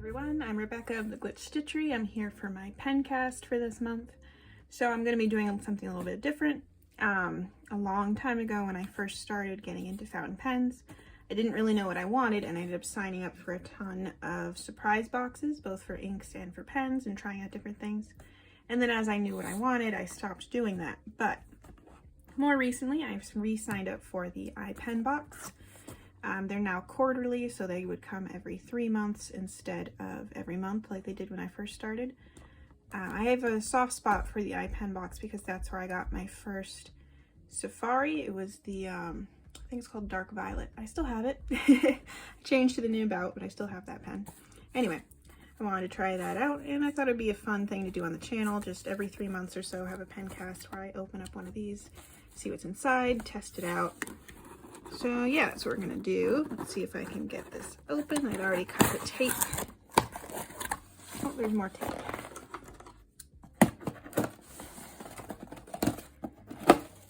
everyone, I'm Rebecca of the Glitch Stitchery. I'm here for my Pencast for this month. So I'm going to be doing something a little bit different. A long time ago when I first started getting into fountain pens, I didn't really know what I wanted and I ended up signing up for a ton of surprise boxes, both for inks and for pens, and trying out different things. And then as I knew what I wanted, I stopped doing that. But more recently, I've re-signed up for the Ipenbox. They're now quarterly, so they would come every 3 months instead of every month like they did when I first started. I have a soft spot for the Ipenbox because that's where I got my first Safari. It was the, I think it's called Dark Violet. I still have it. I changed to the nib out, but I still have that pen. Anyway, I wanted to try that out, and I thought it'd be a fun thing to do on the channel. Just every 3 months or so have a Pencast where I open up one of these, see what's inside, test it out. So yeah, that's what we're gonna do. Let's see if I can get this open. I'd already cut the tape. Oh, there's more tape.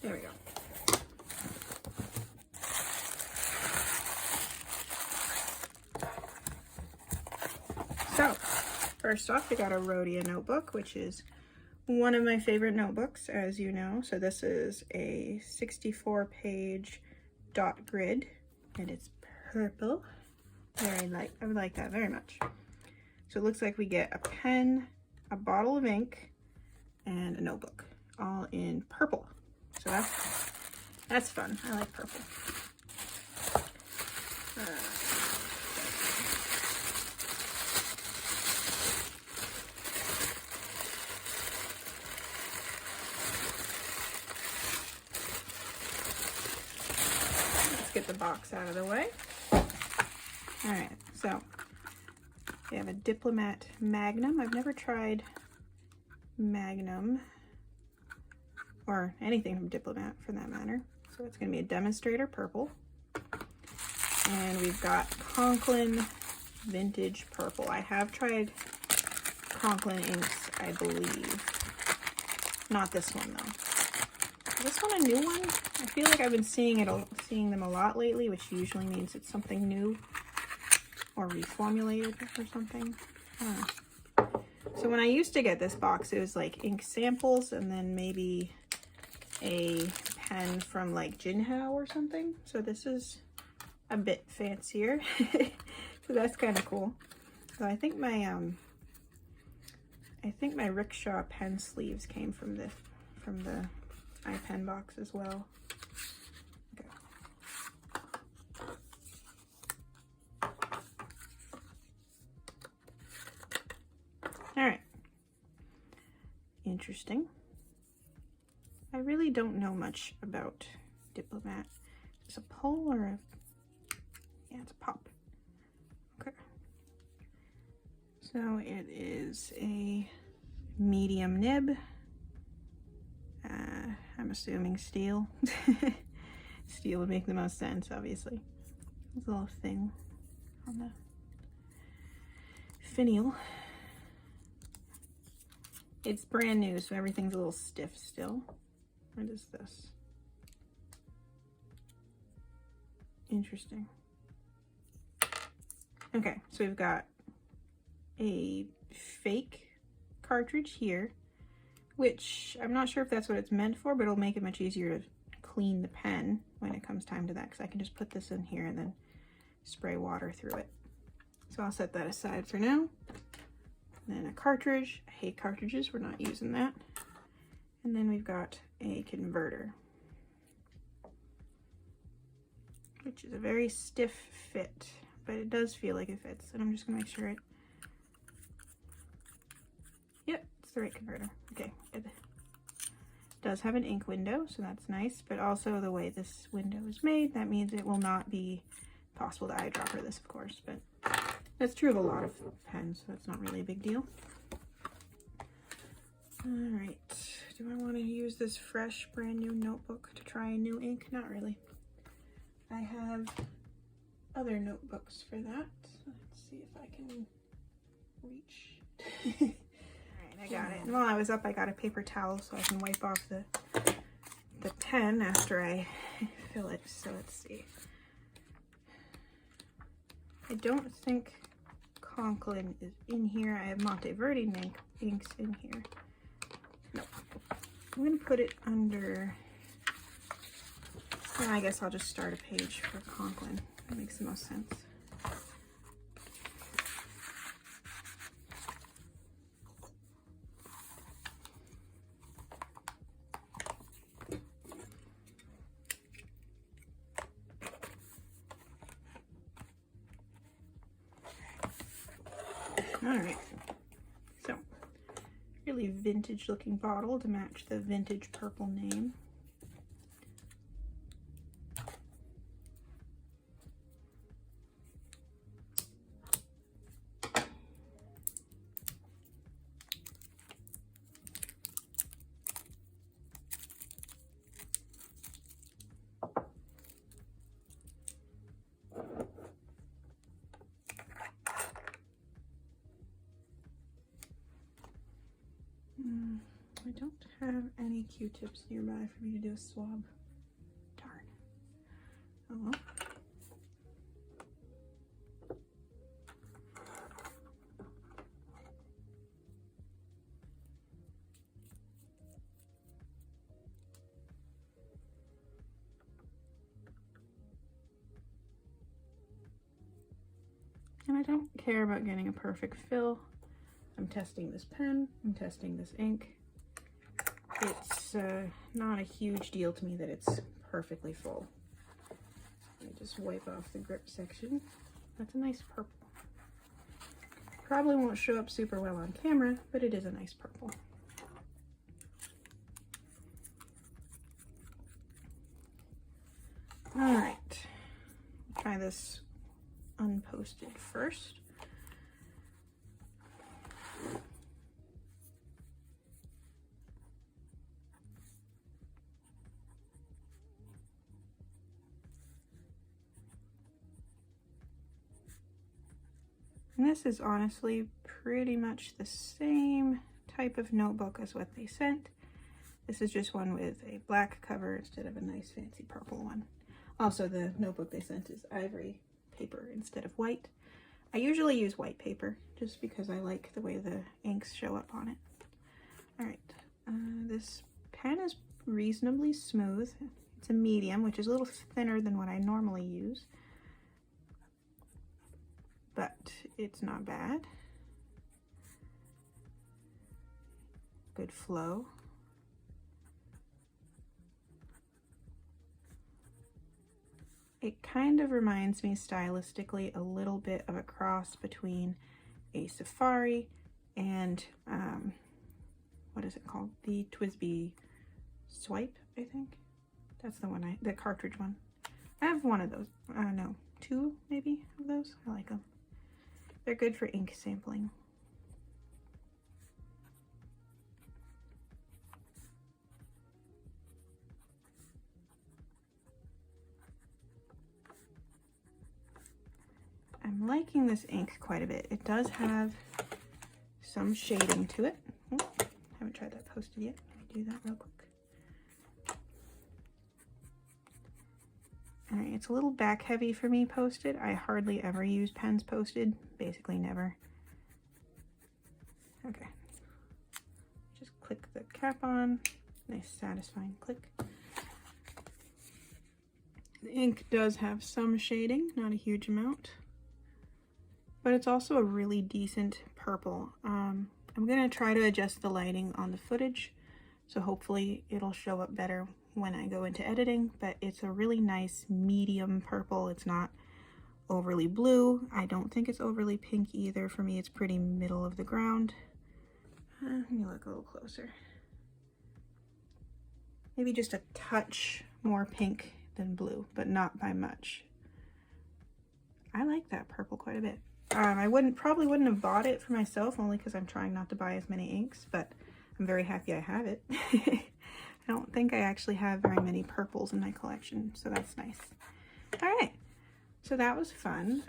There we go. So, first off, we got a Rhodia notebook, which is one of my favorite notebooks, as you know. So this is a 64-page dot grid, and it's purple. I would like that very much. So it looks like we get a pen, a bottle of ink, and a notebook, all in purple. So that's fun. I like purple. Get the box out of the way. All right, so we have a Diplomat Magnum. I've never tried Magnum or anything from Diplomat for that matter. So it's going to be a Demonstrator Purple. And we've got Conklin Vintage Purple. I have tried Conklin inks, I believe. Not this one though. Is this one a new one? I feel like I've been seeing them a lot lately, which usually means it's something new or reformulated or something. I don't know. So when I used to get this box, it was like ink samples and then maybe a pen from like Jinhao or something. So this is a bit fancier. So that's kind of cool. So I think my rickshaw pen sleeves came from the Ipenbox as well. Okay. All right. Interesting. I really don't know much about Diplomat. Is it a pull or a... Yeah, it's a pop. Okay. So it is a medium nib. I'm assuming steel. Steel would make the most sense, obviously. There's a little thing on the finial. It's brand new, so everything's a little stiff still. What is this? Interesting. Okay, so we've got a fake cartridge here, which I'm not sure if that's what it's meant for, but it'll make it much easier to clean the pen when it comes time to that, because I can just put this in here and then spray water through it. So I'll set that aside for now. And then a cartridge. I hate cartridges, we're not using that. And then we've got a converter, which is a very stiff fit, but it does feel like it fits. And I'm just gonna make sure it, yep, it's the right converter. Okay, good. It does have an ink window, so that's nice, but also the way this window is made, that means it will not be possible to eyedropper this, of course, but that's true of a lot of pens, so that's not really a big deal. All right, do I want to use this fresh, brand new notebook to try a new ink? Not really. I have other notebooks for that. Let's see if I can reach. I got it. And while I was up, I got a paper towel so I can wipe off the pen after I fill it. So let's see. I don't think Conklin is in here. I have Monteverde inks in here. Nope. I'm going to put it under, well, I guess I'll just start a page for Conklin. That makes the most sense. Alright, so really vintage looking bottle to match the vintage purple name. I don't have any Q-tips nearby for me to do a swab. Darn. Oh well. And I don't care about getting a perfect fill. I'm testing this pen, I'm testing this ink. It's not a huge deal to me that it's perfectly full. Let me just wipe off the grip section. That's a nice purple. Probably won't show up super well on camera, but it is a nice purple. All right, try this unposted first. And this is honestly pretty much the same type of notebook as what they sent. This is just one with a black cover instead of a nice fancy purple one. Also, the notebook they sent is ivory paper instead of white. I usually use white paper just because I like the way the inks show up on it. All right, this pen is reasonably smooth. It's a medium, which is a little thinner than what I normally use, but it's not bad. Good flow. It kind of reminds me stylistically a little bit of a cross between a Safari and what is it called? The TWSBI Swipe, I think. That's the one, the cartridge one. I have one of those. No, two maybe of those. I like them. They're good for ink sampling. I'm liking this ink quite a bit. It does have some shading to it. Oh, haven't tried that posted yet. Let me do that real quick. Alright, it's a little back heavy for me posted. I hardly ever use pens posted, basically never. Okay. Just click the cap on. Nice satisfying click. The ink does have some shading, not a huge amount. But it's also a really decent purple. I'm going to try to adjust the lighting on the footage, so hopefully it'll show up better when I go into editing, but it's a really nice medium purple. It's not overly blue. I don't think it's overly pink either. For me, it's pretty middle of the ground. Let me look a little closer. Maybe just a touch more pink than blue, but not by much. I like that purple quite a bit. I probably wouldn't have bought it for myself, only because I'm trying not to buy as many inks, but I'm very happy I have it. I don't think I actually have very many purples in my collection, so that's nice. All right, so that was fun.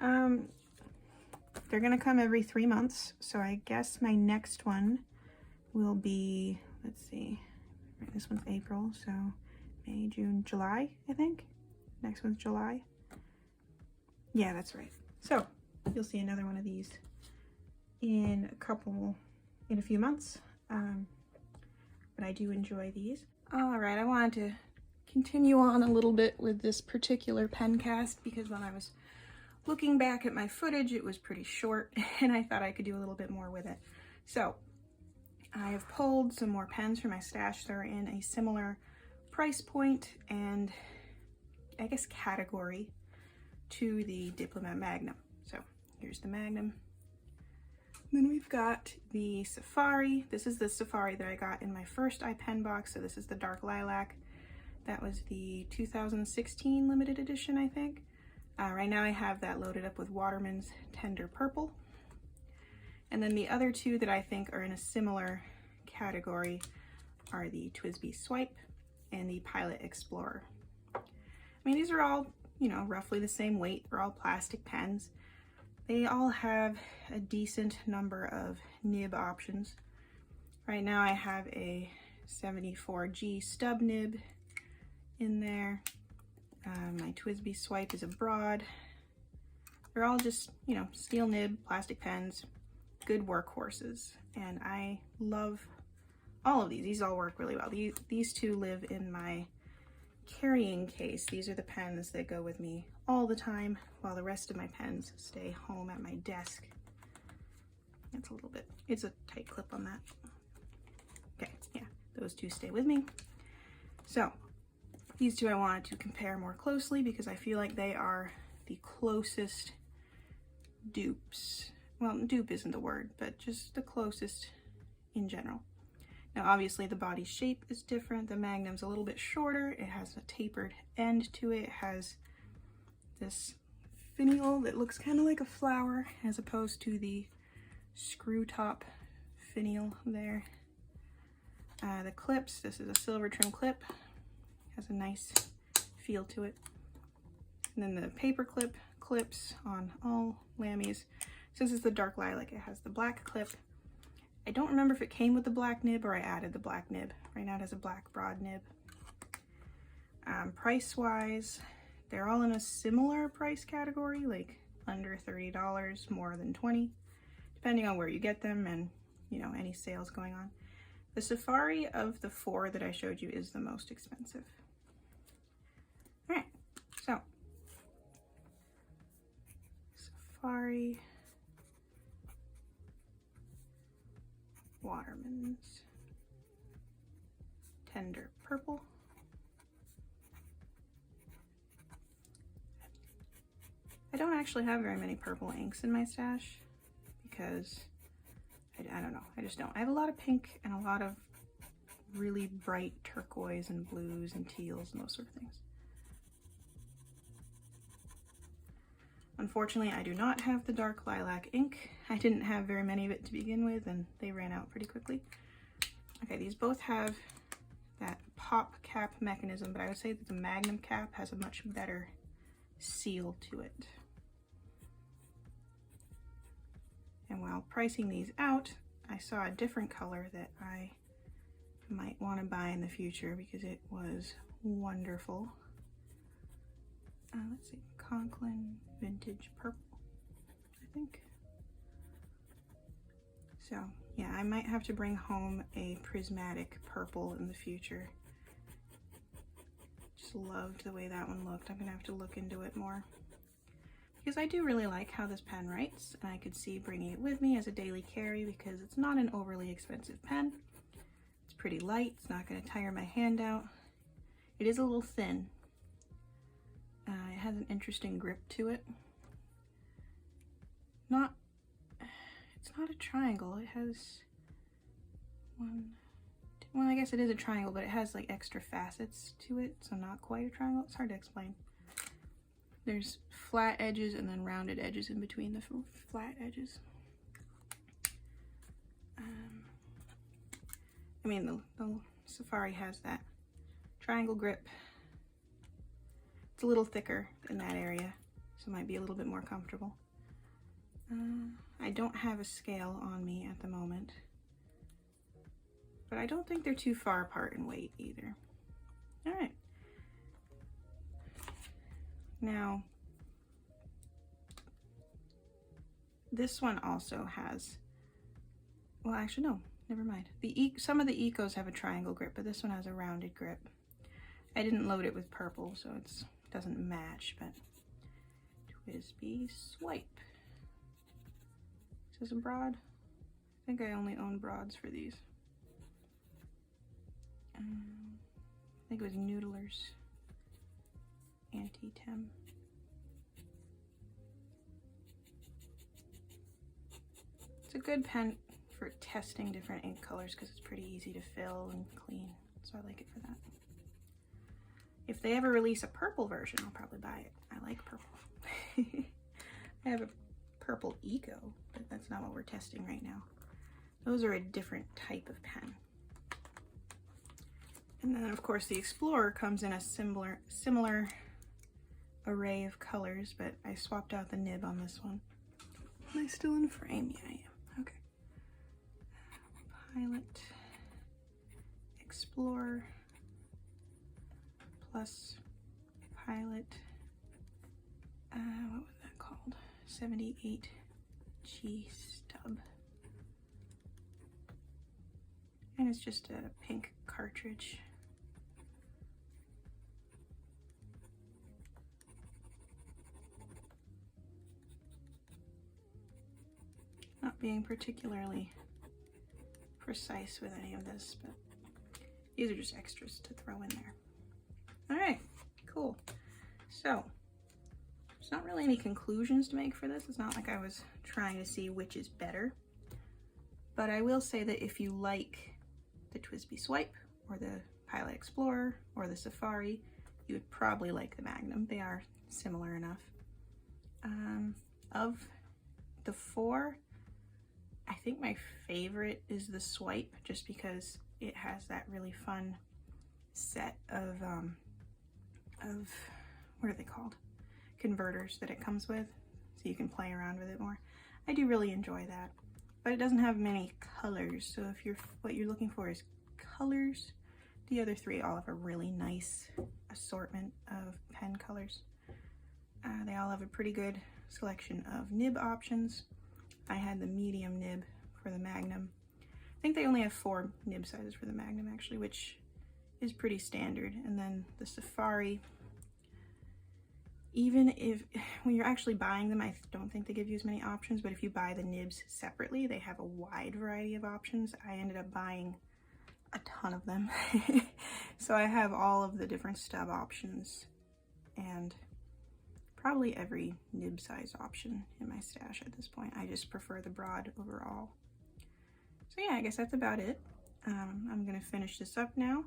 They're gonna come every 3 months, so I guess my next one will be, let's see, this one's April, so May, June, July, I think. Next one's July. Yeah, that's right. So you'll see another one of these in a few months, but I do enjoy these. All right, I wanted to continue on a little bit with this particular Pencast because when I was looking back at my footage, it was pretty short and I thought I could do a little bit more with it. So I have pulled some more pens from my stash. They're in a similar price point and I guess category to the Diplomat Magnum. So here's the Magnum. Then we've got the Safari. This is the Safari that I got in my first Ipenbox. So this is the dark lilac. That was the 2016 limited edition, I think. Right now I have that loaded up with Waterman's Tender Purple. And then the other two that I think are in a similar category are the TWSBI Swipe and the Pilot Explorer. I mean, these are all, you know, roughly the same weight. They're all plastic pens. They all have a decent number of nib options. Right now I have a 74G stub nib in there. My TWSBI Swipe is a broad. They're all just, you know, steel nib, plastic pens, good workhorses. And I love all of these. These all work really well. These two live in my carrying case. These are the pens that go with me all the time while the rest of my pens stay home at my desk. It's a little bit, it's a tight clip on that. Okay, yeah, those two stay with me. So these two I wanted to compare more closely because I feel like they are the closest dupes. Well, dupe isn't the word, but just the closest in general. Now, obviously the body shape is different. The Magnum's a little bit shorter. It has a tapered end to it. It has this finial that looks kind of like a flower as opposed to the screw top finial there. The clips, this is a silver trim clip. Has a nice feel to it. And then the paper clips on all Lammies. So this is the dark lilac. It has the black clip. I don't remember if it came with the black nib or I added the black nib. Right now it has a black broad nib. Price-wise, they're all in a similar price category, like under $30, more than $20, depending on where you get them and, you know, any sales going on. The Safari of the four that I showed you is the most expensive. All right, so Safari, Waterman's Tender Purple, I don't actually have very many purple inks in my stash because I don't know, I just don't. I have a lot of pink and a lot of really bright turquoise and blues and teals and those sort of things. Unfortunately, I do not have the dark lilac ink. I didn't have very many of it to begin with and they ran out pretty quickly. Okay, these both have that pop cap mechanism, but I would say that the Magnum cap has a much better seal to it. And while pricing these out, I saw a different color that I might want to buy in the future because it was wonderful. Let's see, Conklin Vintage Purple, I think. So yeah, I might have to bring home a prismatic purple in the future. Just loved the way that one looked. I'm gonna have to look into it more because I do really like how this pen writes, and I could see bringing it with me as a daily carry because it's not an overly expensive pen. It's pretty light. It's not going to tire my hand out. It is a little thin. It has an interesting grip to it. It's not a triangle. It has well, I guess it is a triangle, but it has like extra facets to it, so not quite a triangle. It's hard to explain. There's flat edges and then rounded edges in between the flat edges. I mean, the Safari has that triangle grip. It's a little thicker in that area, so it might be a little bit more comfortable. I don't have a scale on me at the moment, but I don't think they're too far apart in weight either. All right. Now, this one also has well, actually, no, never mind. Some of the Ecos have a triangle grip, but this one has a rounded grip. I didn't load it with purple, so it doesn't match, but TWSBI Swipe. Is this a broad? I think I only own broads for these. I think it was Noodler's Anti-Tem. It's a good pen for testing different ink colors because it's pretty easy to fill and clean, so I like it for that. If they ever release a purple version, I'll probably buy it. I like purple. I have a purple Eco, but that's not what we're testing right now. Those are a different type of pen. And then of course the Explorer comes in a similar array of colors, but I swapped out the nib on this one. Am I still in frame? Yeah, I am. Okay. Pilot, Explorer, plus Pilot, what was that called? 78G stub. And it's just a pink cartridge. Not being particularly precise with any of this, but these are just extras to throw in there. All right, cool. So there's not really any conclusions to make for this. It's not like I was trying to see which is better, but I will say that if you like the TWSBI Swipe or the Pilot Explorer or the Safari, you would probably like the Magnum. They are similar enough. Of the four, I think my favorite is the Swipe, just because it has that really fun set of what are they called? Converters that it comes with, so you can play around with it more. I do really enjoy that, but it doesn't have many colors. So if what you're looking for is colors, the other three all have a really nice assortment of pen colors. They all have a pretty good selection of nib options. I had the medium nib for the Magnum. I think they only have 4 nib sizes for the Magnum actually, which is pretty standard. And then the Safari, even if when you're actually buying them, I don't think they give you as many options, but if you buy the nibs separately, they have a wide variety of options. I ended up buying a ton of them. So I have all of the different stub options and probably every nib size option in my stash at this point. I just prefer the broad overall. So yeah, I guess that's about it. I'm gonna finish this up now.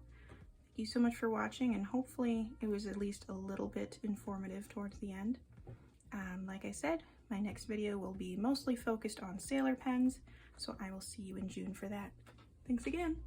Thank you so much for watching, and hopefully it was at least a little bit informative towards the end. Like I said, my next video will be mostly focused on Sailor pens, so I will see you in June for that. Thanks again.